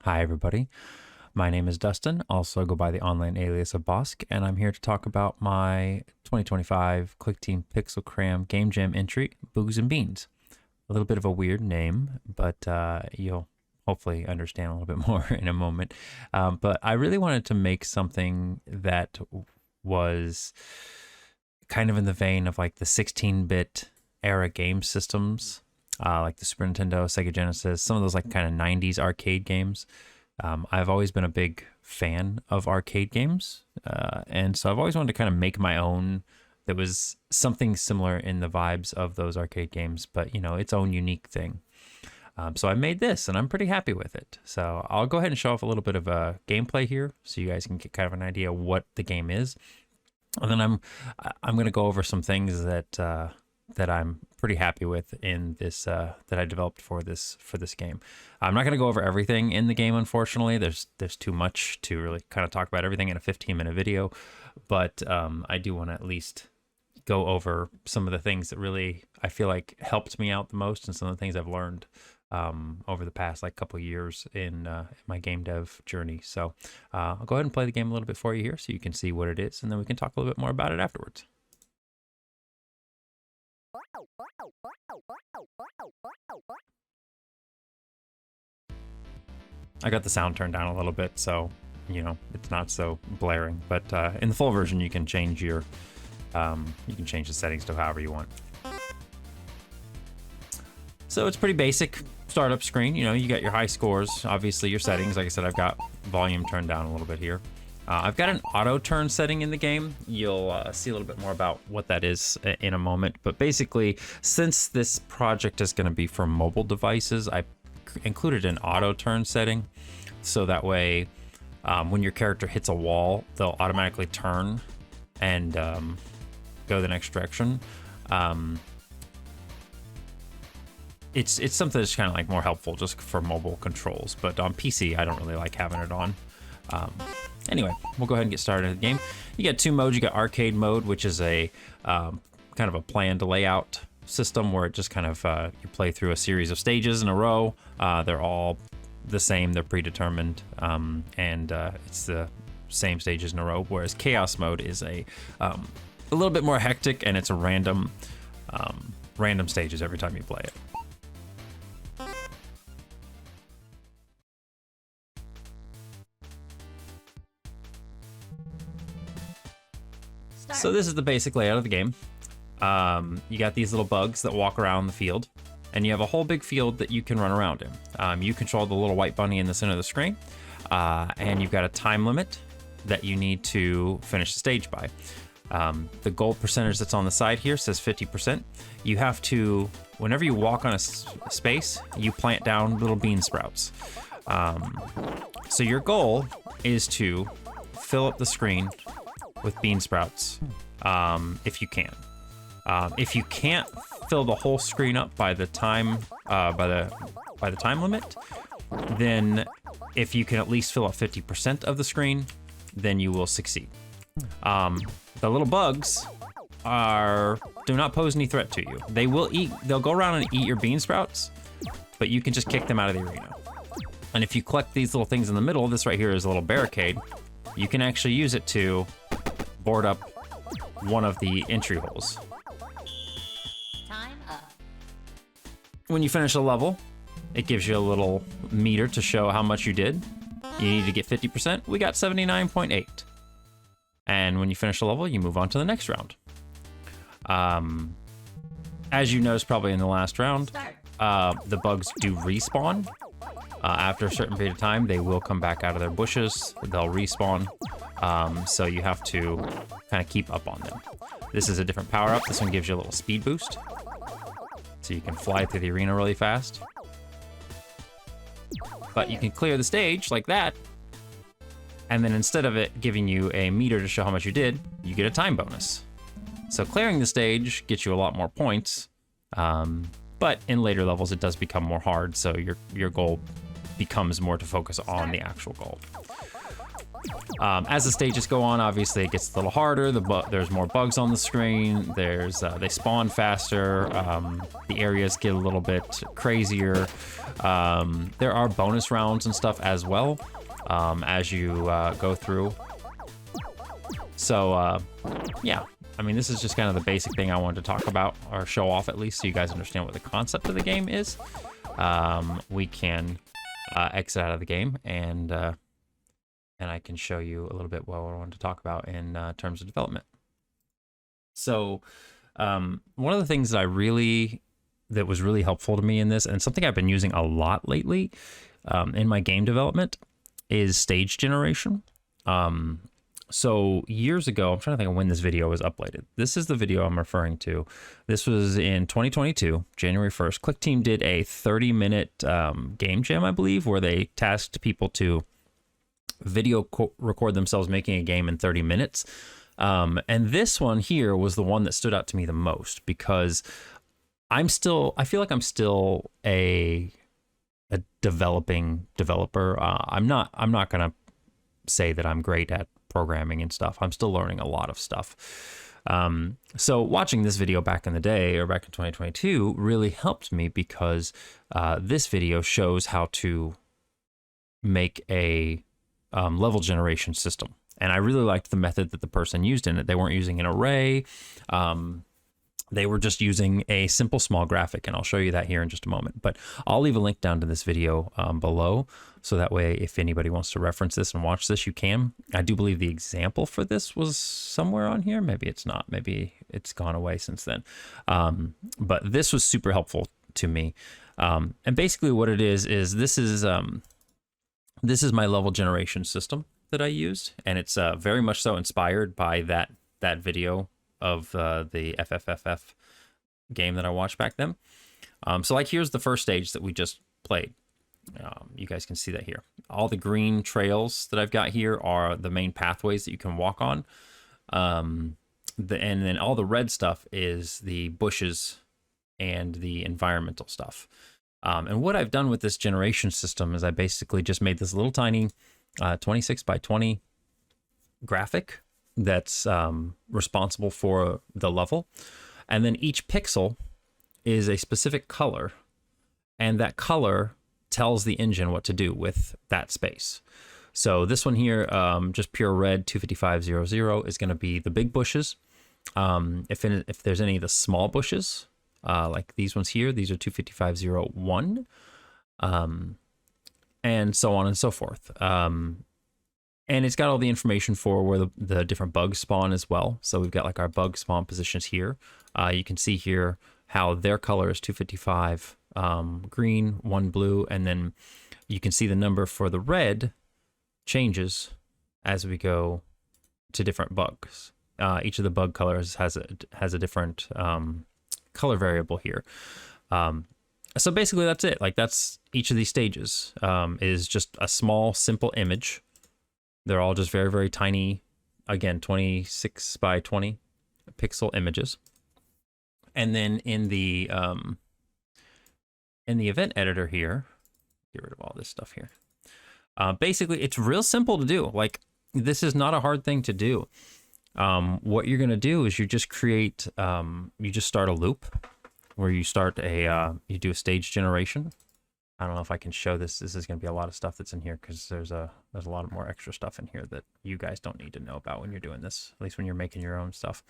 Hi everybody, my name is Dustin, also go by the online alias of Bosk, and I'm here to talk about my 2025 Clickteam PixelCram Game Jam entry, Boogs and Beans. A little bit of a weird name, but you'll hopefully understand a little bit more in a moment. But I really wanted to make something that was kind of in the vein of like the 16-bit era game systems, like the Super Nintendo, Sega Genesis, some of those like kind of 90s arcade games. I've always been a big fan of arcade games, and so I've always wanted to kind of make my own that was something similar in the vibes of those arcade games, but you know, its own unique thing. So I made this, and I'm pretty happy with it. So I'll go ahead and show off a little bit of gameplay here, so you guys can get kind of an idea of what the game is, and then I'm going to go over some things that I'm pretty happy with in this that I developed for this game. I'm not going to go over everything in the game, unfortunately. There's too much to really kind of talk about everything in a 15-minute video, but I do want to at least go over some of the things that really I feel like helped me out the most, and some of the things I've learned over the past like couple of years in my game dev journey. So I'll go ahead and play the game a little bit for you here so you can see what it is, and then we can talk a little bit more about it afterwards. I got the sound turned down a little bit, so you know it's not so blaring. But in the full version, you can change your the settings to however you want. So it's pretty basic startup screen. You know, you got your high scores, obviously your settings. Like I said, I've got volume turned down a little bit here. I've got an auto turn setting in the game. You'll see a little bit more about what that is in a moment. But basically, since this project is going to be for mobile devices, I included an auto turn setting. So that way, when your character hits a wall, they'll automatically turn and go the next direction. It's something that's kind of like more helpful just for mobile controls. But on PC, I don't really like having it on. Anyway, we'll go ahead and get started in the game. You got two modes. You got arcade mode, which is a kind of a planned layout system where it just kind of you play through a series of stages in a row. They're all the same. They're predetermined, and it's the same stages in a row. Whereas chaos mode is a little bit more hectic, and it's a random stages every time you play it. So this is the basic layout of the game. You got these little bugs that walk around the field, and you have a whole big field that you can run around in. You control the little white bunny in the center of the screen, and you've got a time limit that you need to finish the stage by. The gold percentage that's on the side here says 50%. You have to, whenever you walk on a space, you plant down little bean sprouts. So your goal is to fill up the screen with bean sprouts, if you can. If you can't fill the whole screen up by the time by the time limit, then if you can at least fill up 50% of the screen, then you will succeed. The little bugs do not pose any threat to you. They'll go around and eat your bean sprouts, but you can just kick them out of the arena. And if you collect these little things in the middle, this right here is a little barricade, you can actually use it to board up one of the entry holes. Time up. When you finish a level, it gives you a little meter to show how much you did. You need to get 50%. We got 79.8. And when you finish a level, you move on to the next round. As you noticed probably in the last round, the bugs do respawn. After a certain period of time, they will come back out of their bushes. They'll respawn. So you have to kind of keep up on them. This is a different power-up. This one gives you a little speed boost, so you can fly through the arena really fast. But you can clear the stage like that, and then instead of it giving you a meter to show how much you did, you get a time bonus. So clearing the stage gets you a lot more points, but in later levels it does become more hard, so your goal becomes more to focus on the actual goal. As the stages go on, obviously it gets a little harder. There's more bugs on the screen. They spawn faster. The areas get a little bit crazier. There are bonus rounds and stuff as well as you go through. So yeah, I mean, this is just kind of the basic thing I wanted to talk about, or show off at least, so you guys understand what the concept of the game is. We can exit out of the game, and I can show you a little bit what I wanted to talk about in terms of development. So one of the things that was really helpful to me in this, and something I've been using a lot lately in my game development, is stage generation. So years ago, I'm trying to think of when this video was uploaded. This is the video I'm referring to. This was in 2022, January 1st. Clickteam did a 30-minute game jam, I believe, where they tasked people to record themselves making a game in 30 minutes. And this one here was the one that stood out to me the most, because I feel like I'm still a developing developer. I'm not gonna say that I'm great at programming and stuff. I'm still learning a lot of stuff. So watching this video back in the day, or back in 2022, really helped me, because this video shows how to make a level generation system. And I really liked the method that the person used in it. They weren't using an array. They were just using a simple small graphic, and I'll show you that here in just a moment. But I'll leave a link down to this video below, so that way if anybody wants to reference this and watch this, you can. I do believe the example for this was somewhere on here. Maybe it's not. Maybe it's gone away since then. But this was super helpful to me. And basically what it is this is my level generation system that I used, and it's very much so inspired by that video of the FFFF game that I watched back then. So like, here's the first stage that we just played. You guys can see that here. All the green trails that I've got here are the main pathways that you can walk on. And then all the red stuff is the bushes and the environmental stuff. And what I've done with this generation system is I basically just made this little tiny 26 by 20 graphic that's responsible for the level. And then each pixel is a specific color, and that color tells the engine what to do with that space. So this one here, just pure red 25500, is going to be the big bushes. If there's any of the small bushes, like these ones here, these are 25501, and so on and so forth. And it's got all the information for where the different bugs spawn as well. So we've got like our bug spawn positions here. You can see here how their color is 255 green, 1 blue, and then you can see the number for the red changes as we go to different bugs. Each of the bug colors has a different color variable here. So basically that's it. Like, that's each of these stages is just a small, simple image. They're all just very, very tiny, again, 26 by 20 pixel images. And then in the event editor here, get rid of all this stuff here. Basically, it's real simple to do. Like, this is not a hard thing to do. What you're gonna do is you just create, you just start a loop where you start you do a stage generation. I don't know if I can show this. This is going to be a lot of stuff that's in here, because there's a lot more extra stuff in here that you guys don't need to know about when you're doing this, at least when you're making your own stuff.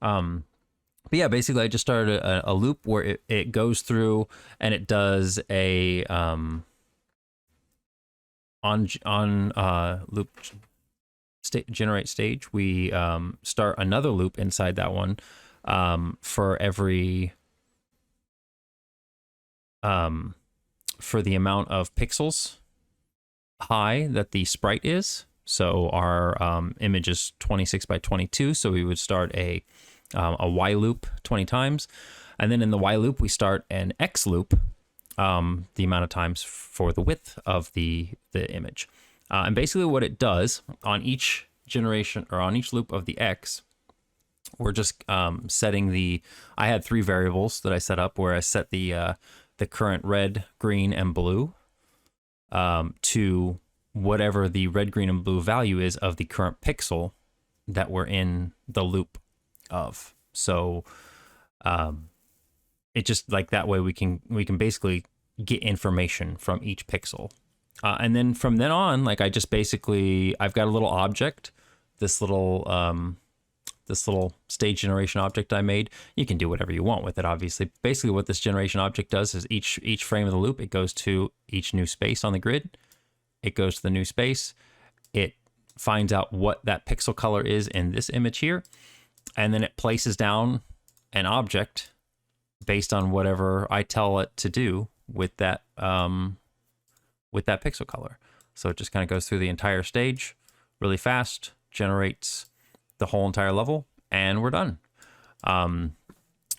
But yeah, basically I just started a loop where it goes through and it does a loop generate stage. We start another loop inside that one for every for the amount of pixels high that the sprite is. So our image is 26 by 22. So we would start a while loop 20 times. And then in the while loop, we start an X loop, the amount of times for the width of the image. And basically what it does on each generation, or on each loop of the X, we're just setting I had 3 variables that I set up, where I set the current red, green, and blue to whatever the red, green, and blue value is of the current pixel that we're in the loop of. So it just like that way we can basically get information from each pixel. And then from then on, like I've got a little object, this little stage generation object I made. You can do whatever you want with it, obviously. Basically what this generation object does is each frame of the loop, it goes to each new space on the grid. It goes to the new space. It finds out what that pixel color is in this image here. And then it places down an object based on whatever I tell it to do with that pixel color. So it just kind of goes through the entire stage really fast, generates the whole entire level, and we're done.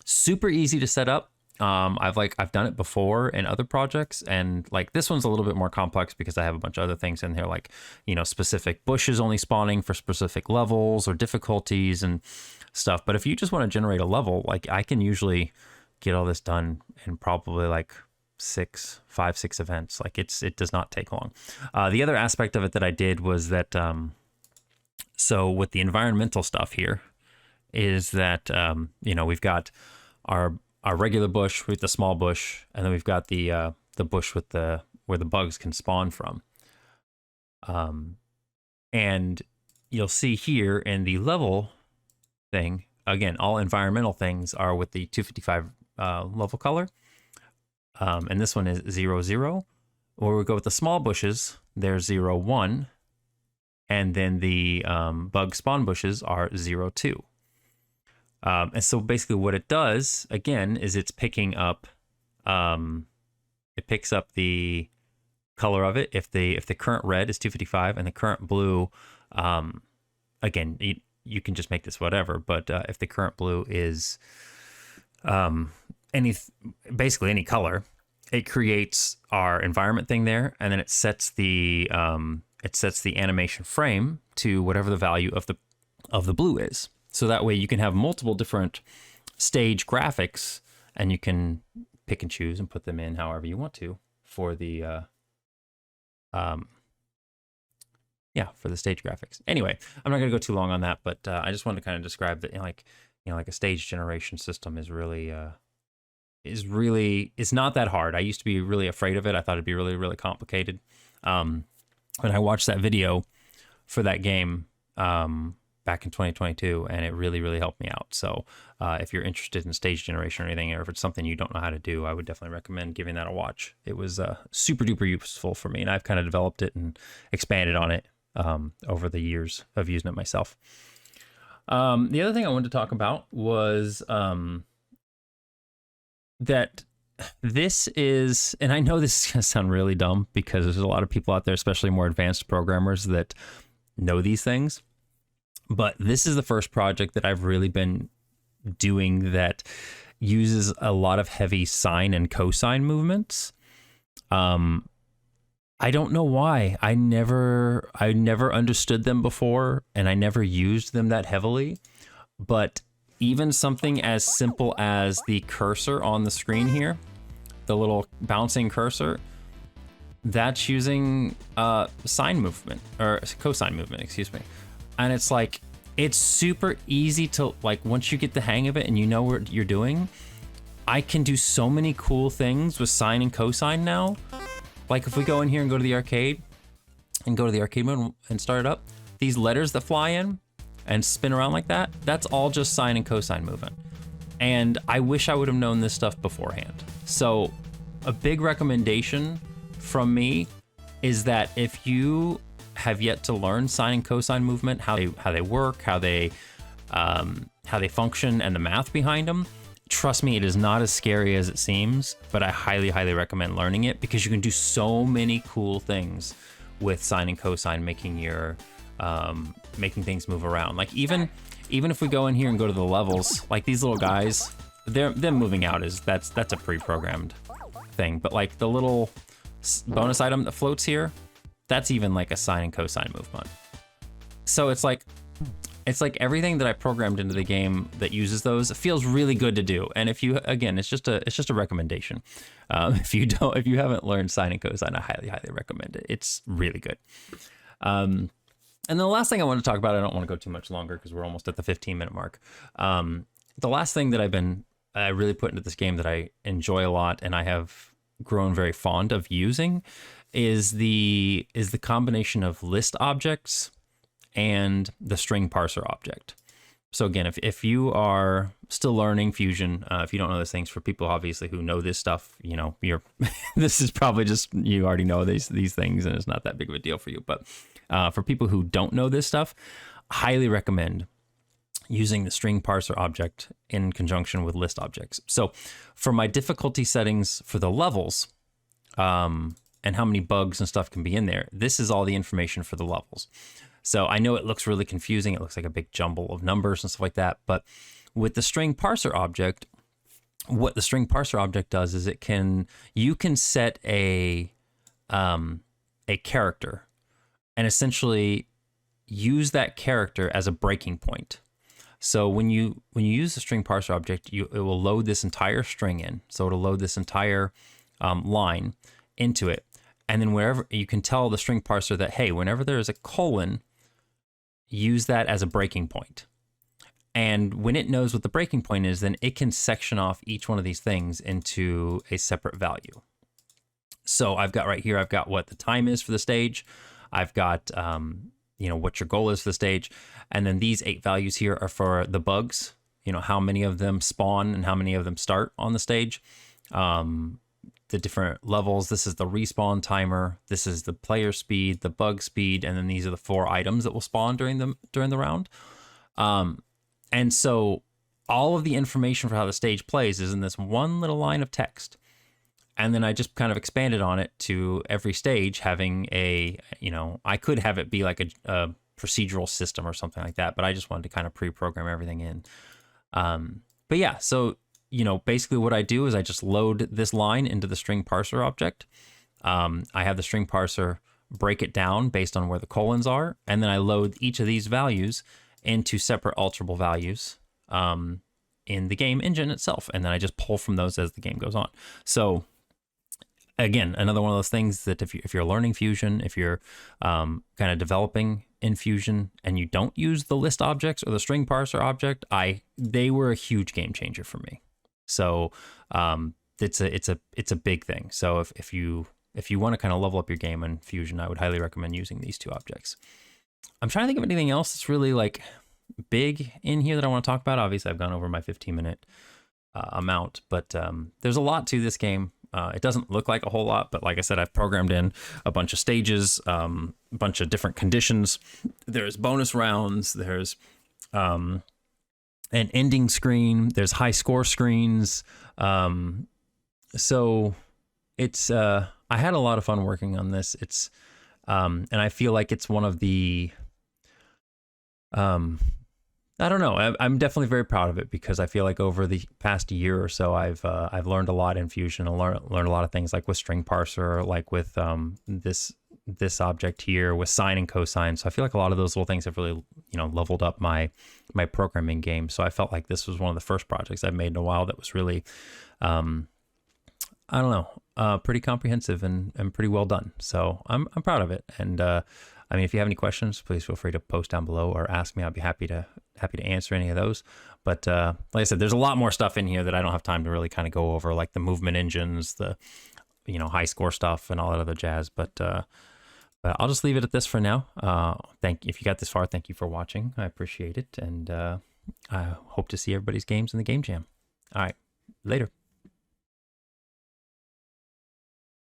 Super easy to set up. I've done it before in other projects, and like this one's a little bit more complex because I have a bunch of other things in here, like, you know, specific bushes only spawning for specific levels or difficulties and stuff. But if you just want to generate a level, like I can usually get all this done in probably like 5, 6 events. Like it does not take long. The other aspect of it that I did was that, so with the environmental stuff here is that, you know, we've got our regular bush with the small bush, and then we've got the bush with where the bugs can spawn from. And you'll see here in the level thing, again, all environmental things are with the 255 level color. And this one is 0, 0. Where we go with the small bushes, they're 0, 1. And then the bug spawn bushes are 0, 2. And so basically what it does, again, is it's picking up, it picks up the color of it. If the current red is 255 and the current blue, again, you can just make this whatever, but if the current blue is basically any color, it creates our environment thing there, and then it sets the animation frame to whatever the value of the blue is. So that way you can have multiple different stage graphics, and you can pick and choose and put them in however you want to for the for the stage graphics. Anyway, I'm not going to go too long on that, but I just wanted to kind of describe that, like a stage generation system is not that hard. I used to be really afraid of it. I thought it'd be really, really complicated. When I watched that video for that game back in 2022, and it really, really helped me out. So if you're interested in stage generation or anything, or if it's something you don't know how to do, I would definitely recommend giving that a watch. It was super duper useful for me, and I've kind of developed it and expanded on it over the years of using it myself. The other thing I wanted to talk about was that this is, and I know this is going to sound really dumb because there's a lot of people out there, especially more advanced programmers, that know these things. But this is the first project that I've really been doing that uses a lot of heavy sine and cosine movements. I don't know why. I never understood them before, and I never used them that heavily. But even something as simple as the cursor on the screen here, the little bouncing cursor, that's using sine movement, or cosine movement, excuse me. And it's like, it's super easy to, like, once you get the hang of it and you know what you're doing, I can do so many cool things with sine and cosine now. Like if we go in here and go to the arcade mode and start it up, these letters that fly in and spin around like that, that's all just sine and cosine movement. And I wish I would have known this stuff beforehand. So a big recommendation from me is that if you have yet to learn sine and cosine movement, how they work, how they function, and the math behind them, trust me, it is not as scary as it seems, but I highly, highly recommend learning it because you can do so many cool things with sine and cosine, making things move around. Like even if we go in here and go to the levels, like these little guys, them moving out that's a pre-programmed thing. But like the little bonus item that floats here, that's even like a sine and cosine movement. So it's like, it's like everything that I programmed into the game that uses those feels really good to do. And if you, again, it's just a recommendation. If you haven't learned sine and cosine, I highly recommend it. It's really good. And then the last thing I want to talk about, I don't want to go too much longer because we're almost at the 15-minute mark. The last thing that I really put into this game that I enjoy a lot and I have grown very fond of using is the combination of list objects and the string parser object. So again, if you are still learning Fusion, if you don't know those things, for people obviously who know this stuff, you know, this is probably just, you already know these things and it's not that big of a deal for you. But for people who don't know this stuff, I highly recommend using the string parser object in conjunction with list objects. So for my difficulty settings for the levels, and how many bugs and stuff can be in there, this is all the information for the levels. So I know it looks really confusing. It looks like a big jumble of numbers and stuff like that. But with the string parser object, what the string parser object does is you can set a character and essentially use that character as a breaking point. So when you use the string parser object, it will load this entire string in. So it'll load this entire line into it. And then wherever you can tell the string parser that, hey, whenever there is a colon, use that as a breaking point. And when it knows what the breaking point is, then it can section off each one of these things into a separate value. So I've got right here, I've got what the time is for the stage. I've got, what your goal is for the stage. And then these 8 values here are for the bugs, how many of them spawn and how many of them start on the stage. The different levels. This is the respawn timer. This is the player speed, the bug speed, and then these are the 4 items that will spawn during the round. And so all of the information for how the stage plays is in this one little line of text. And then I just kind of expanded on it to every stage having I could have it be like a procedural system or something like that, but I just wanted to kind of pre-program everything in. But yeah, so basically what I do is I just load this line into the string parser object. I have the string parser break it down based on where the colons are, and then I load each of these values into separate alterable values in the game engine itself, and then I just pull from those as the game goes on. So again, another one of those things that if you're learning Fusion, if you're kind of developing in Fusion and you don't use the list objects or the string parser object, they were a huge game changer for me. So it's a big thing. So if you want to kind of level up your game in Fusion, I would highly recommend using these 2 objects. I'm trying to think of anything else that's really like big in here that I want to talk about. Obviously, I've gone over my 15-minute amount, but there's a lot to this game. It doesn't look like a whole lot, but like I said, I've programmed in a bunch of stages, a bunch of different conditions. There's bonus rounds. There's an ending screen. There's high score screens. So it's I had a lot of fun working on this. It's and I feel like it's one of the I don't know. I'm definitely very proud of it because I feel like over the past year or so, I've learned a lot in Fusion. I learned a lot of things like with string parser, like with this object here, with sine and cosine. So I feel like a lot of those little things have really leveled up my programming game. So I felt like this was one of the first projects I've made in a while that was really I don't know, pretty comprehensive and pretty well done. So I'm proud of it. And I mean, if you have any questions, please feel free to post down below or ask me. I'll be happy to answer any of those. But like I said, there's a lot more stuff in here that I don't have time to really kind of go over, like the movement engines, the high score stuff, and all that other jazz. But I'll just leave it at this for now. If you got this far, thank you for watching. I appreciate it, and I hope to see everybody's games in the Game Jam. All right, later.